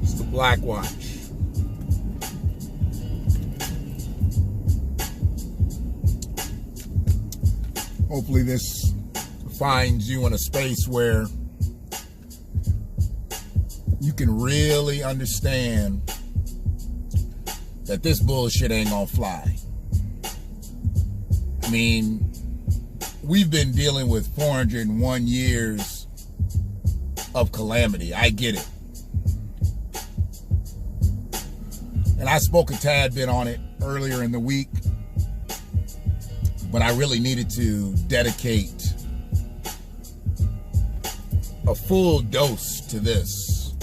It's the Black Watch. Hopefully this finds you in a space where you can really understand that this bullshit ain't gonna fly. I mean, we've been dealing with 401 years of calamity. I get it. And I spoke a tad bit on it earlier in the week, but I really needed to dedicate a full dose to this.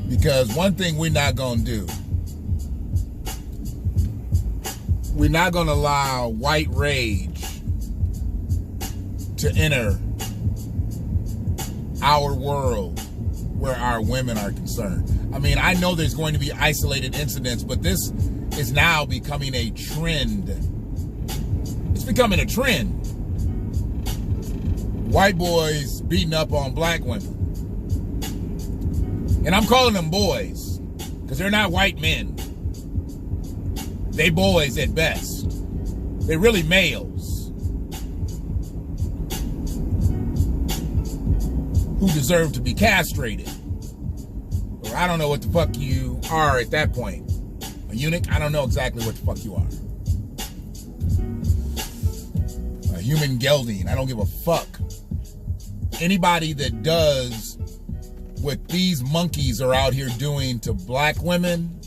Because one thing we're not going to do, we're not going to allow white rage to enter our world where our women are concerned. I mean, I know there's going to be isolated incidents, but this is now becoming a trend. It's becoming a trend. White boys beating up on black women. And I'm calling them boys because they're not white men. They boys at best. They're really males who deserve to be castrated. Or I don't know what the fuck you are at that point. A eunuch? I don't know exactly what the fuck you are. A human gelding. I don't give a fuck. Anybody that does what these monkeys are out here doing to black women,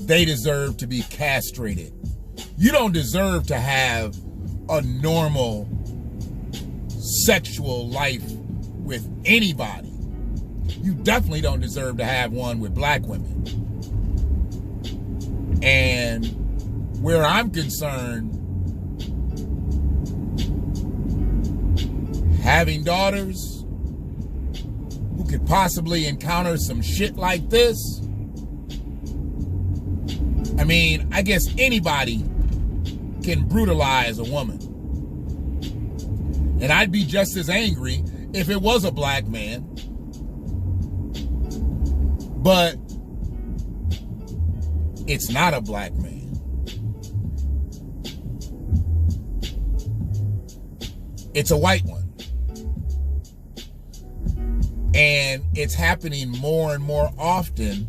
they deserve to be castrated. You don't deserve to have a normal sexual life with anybody. You definitely don't deserve to have one with black women. And where I'm concerned, having daughters who could possibly encounter some shit like this, I mean, I guess anybody can brutalize a woman. And I'd be just as angry if it was a black man. But it's not a black man. It's a white one. And it's happening more and more often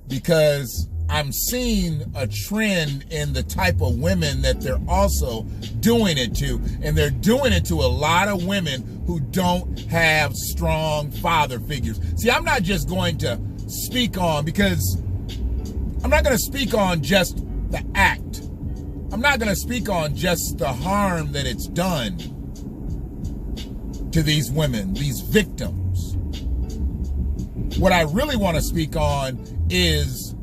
because I'm seeing a trend in the type of women that they're also doing it to. And they're doing it to a lot of women who don't have strong father figures. See, I'm not just going to speak on, because I'm not going to speak on just the act. I'm not going to speak on just the harm that it's done to these women, these victims. What I really want to speak on is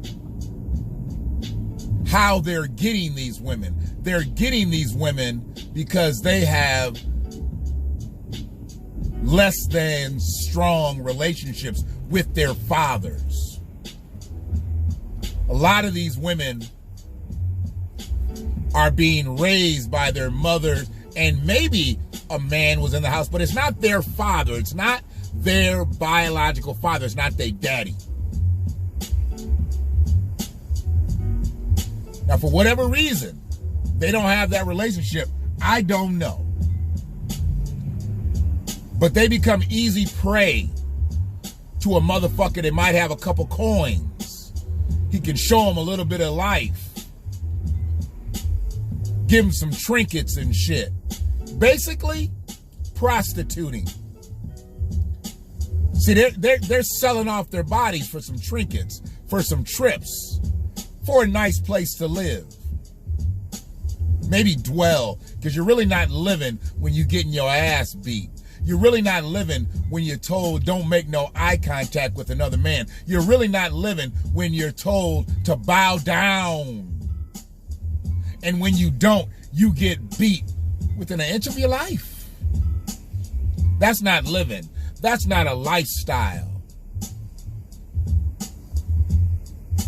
how they're getting these women. They're getting these women because they have less than strong relationships with their fathers. A lot of these women are being raised by their mothers, and maybe a man was in the house, but it's not their father. It's not their biological father. It's not their daddy. Now, for whatever reason, they don't have that relationship. I don't know. But they become easy prey to a motherfucker that might have a couple coins. He can show them a little bit of life. Give them some trinkets and shit. Basically, prostituting. See, they're selling off their bodies for some trinkets, for some trips, for a nice place to live. Maybe dwell, because you're really not living when you're getting your ass beat. You're really not living when you're told don't make no eye contact with another man. You're really not living when you're told to bow down. And when you don't, you get beat within an inch of your life. That's not living. That's not a lifestyle.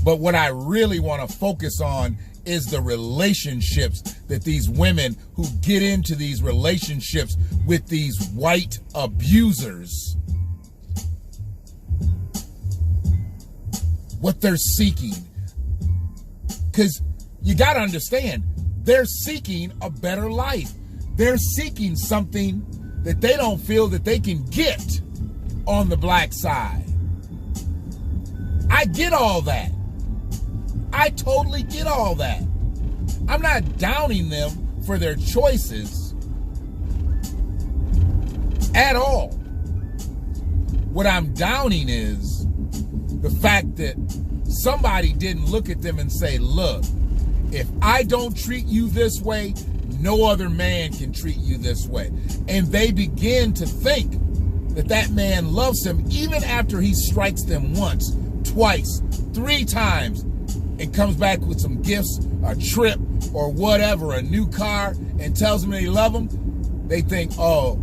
But what I really want to focus on is the relationships that these women who get into these relationships with these white abusers, what they're seeking. Because you got to understand, they're seeking a better life. They're seeking something that they don't feel that they can get on the black side. I get all that. I totally get all that. I'm not downing them for their choices at all. What I'm downing is the fact that somebody didn't look at them and say, look, if I don't treat you this way, no other man can treat you this way. And they begin to think that that man loves them even after he strikes them once, twice, 3 times, and comes back with some gifts, a trip, or whatever, a new car, and tells them they love them. They think, oh,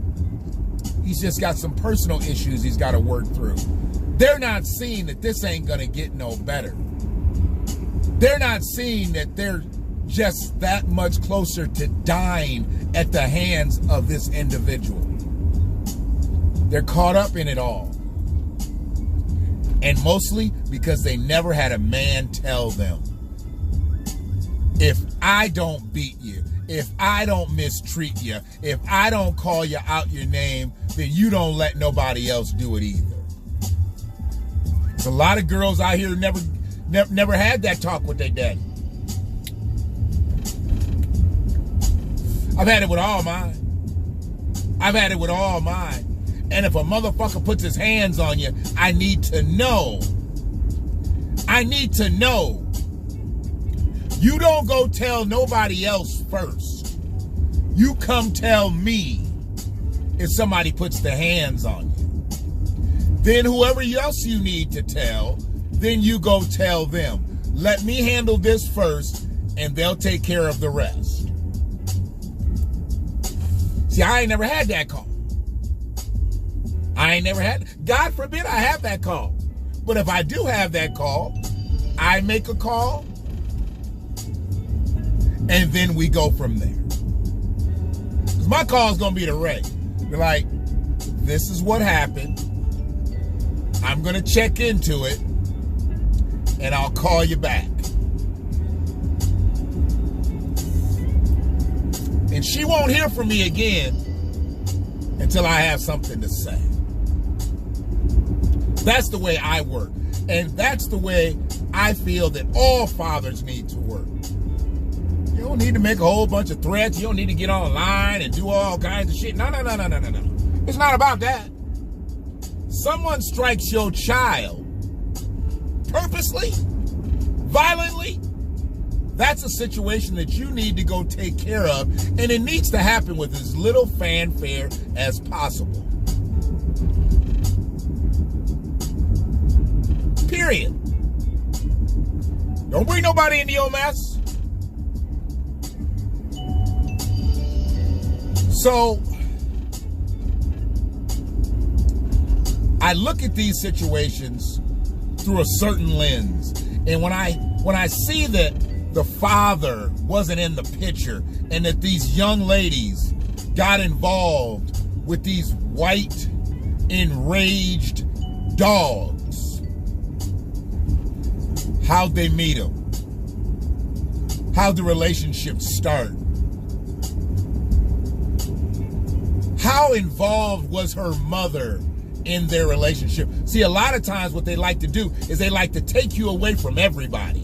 he's just got some personal issues he's got to work through. They're not seeing that this ain't going to get no better. They're not seeing that they're just that much closer to dying at the hands of this individual. They're caught up in it all. And mostly because they never had a man tell them, if I don't beat you, if I don't mistreat you, if I don't call you out your name, then you don't let nobody else do it either. There's a lot of girls out here who never had that talk with their daddy. I've had it with all mine. I've had it with all mine. And if a motherfucker puts his hands on you, I need to know. I need to know. You don't go tell nobody else first. You come tell me if somebody puts their hands on you. Then whoever else you need to tell, then you go tell them. Let me handle this first, and they'll take care of the rest. See, I ain't never had that call. I ain't never had, God forbid I have that call. But if I do have that call, I make a call, and then we go from there. Because my call is going to be to Ray. Be like, this is what happened. I'm going to check into it, and I'll call you back. And she won't hear from me again until I have something to say. That's the way I work. And that's the way I feel that all fathers need to work. You don't need to make a whole bunch of threats. You don't need to get online and do all kinds of shit. No. It's not about that. Someone strikes your child purposely, violently, that's a situation that you need to go take care of, and it needs to happen with as little fanfare as possible. Period. Don't bring nobody into your mess. So, I look at these situations through a certain lens. And when I see that the father wasn't in the picture and that these young ladies got involved with these white, enraged dogs, how'd they meet them? How'd the relationship start? How involved was her mother in their relationship? See, a lot of times what they like to do is they like to take you away from everybody.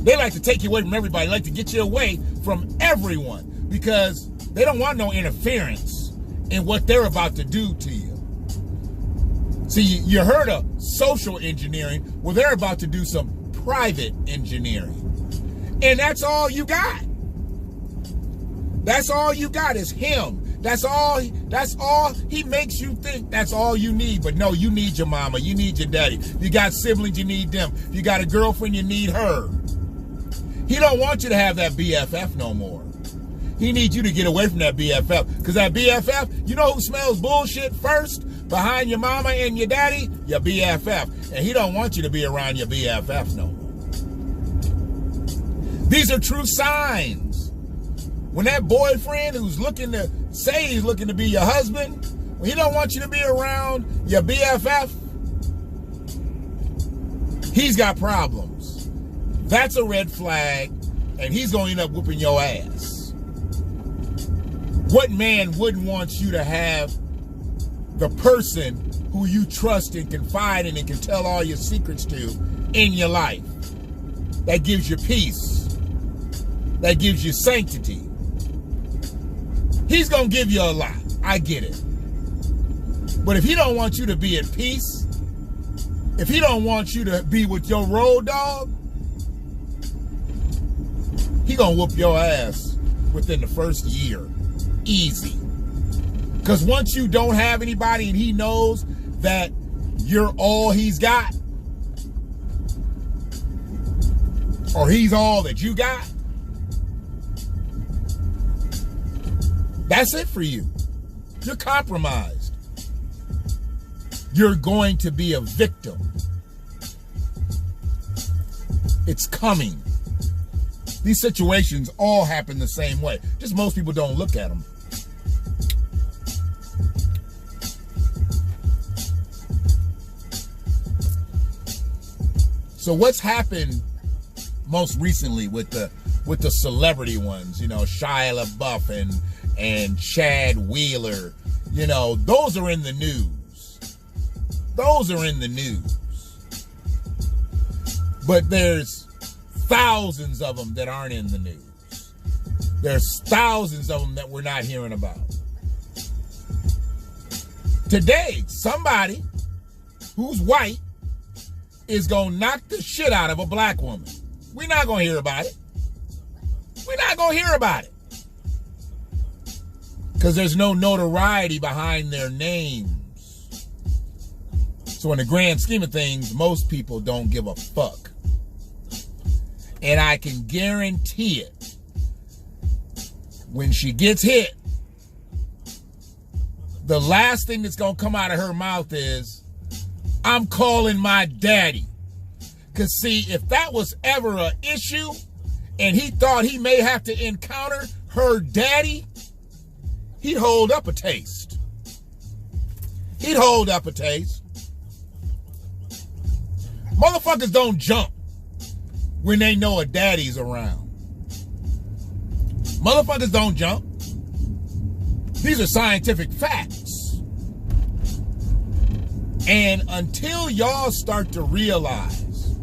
They like to take you away from everybody. They like to get you away from everyone because they don't want no interference in what they're about to do to you. See, you heard of social engineering. Well, they're about to do some private engineering. And that's all you got. That's all you got is him. That's all he makes you think that's all you need. But no, you need your mama. You need your daddy. You got siblings, you need them. You got a girlfriend, you need her. He don't want you to have that BFF no more. He needs you to get away from that BFF. Because that BFF, you know who smells bullshit first? behind your mama and your daddy, your BFF. And he don't want you to be around your BFF no more. These are true signs. When that boyfriend who's looking to say he's looking to be your husband, when he don't want you to be around your BFF, he's got problems. That's a red flag, and he's going to end up whooping your ass. What man wouldn't want you to have the person who you trust and confide in and can tell all your secrets to in your life? That gives you peace. That gives you sanctity. He's going to give you a lot. I get it. But if he don't want you to be at peace, if he don't want you to be with your road dog, he going to whoop your ass within the first year. Easy. Because once you don't have anybody and he knows that you're all he's got, or he's all that you got, that's it for you. You're compromised. You're going to be a victim. It's coming. These situations all happen the same way. Just most people don't look at them. So what's happened most recently with the celebrity ones, you know, Shia LaBeouf and Chad Wheeler, you know, those are in the news. Those are in the news. But there's thousands of them that aren't in the news. There's thousands of them that we're not hearing about. Today, somebody who's white is going to knock the shit out of a black woman. We're not going to hear about it. We're not going to hear about it. Because there's no notoriety behind their names. So in the grand scheme of things, most people don't give a fuck. And I can guarantee it. When she gets hit, the last thing that's going to come out of her mouth is, I'm calling my daddy. Because see, if that was ever an issue and he thought he may have to encounter her daddy, he'd hold up a taste. He'd hold up a taste. Motherfuckers don't jump when they know a daddy's around. Motherfuckers don't jump. These are scientific facts. And until y'all start to realize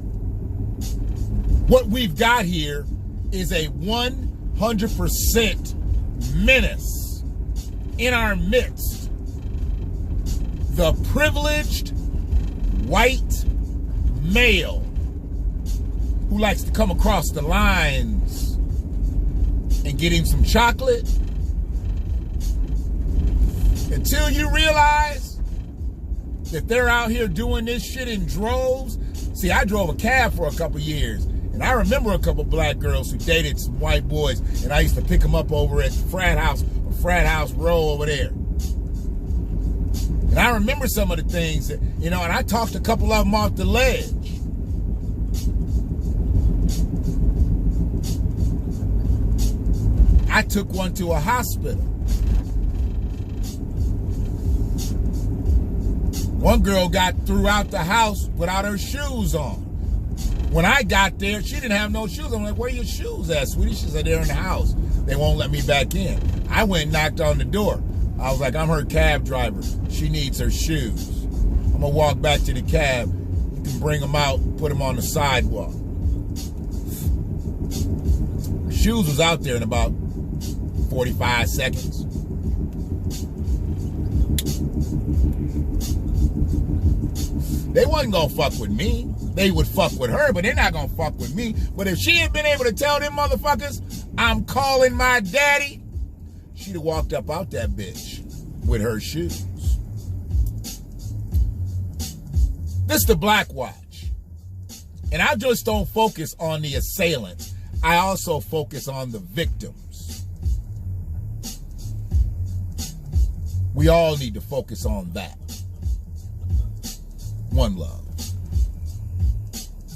what we've got here is a 100% menace in our midst, the privileged white male who likes to come across the lines and get him some chocolate, until you realize that they're out here doing this shit in droves. See, I drove a cab for a couple years, and I remember a couple black girls who dated some white boys, and I used to pick them up over at the frat house row over there. And I remember some of the things that, you know, and I talked a couple of them off the ledge. I took one to a hospital. One girl got threw out the house without her shoes on. When I got there, she didn't have no shoes. I'm like, where are your shoes at, sweetie? She said, they're in the house. They won't let me back in. I went and knocked on the door. I was like, I'm her cab driver. She needs her shoes. I'm going to walk back to the cab. You can bring them out, put them on the sidewalk. Shoes was out there in about 45 seconds. They wasn't going to fuck with me. They would fuck with her, but they're not going to fuck with me. But if she had been able to tell them motherfuckers, I'm calling my daddy, she'd have walked up out that bitch with her shoes. This is the Black Watch. And I just don't focus on the assailants. I also focus on the victims. We all need to focus on that. One love.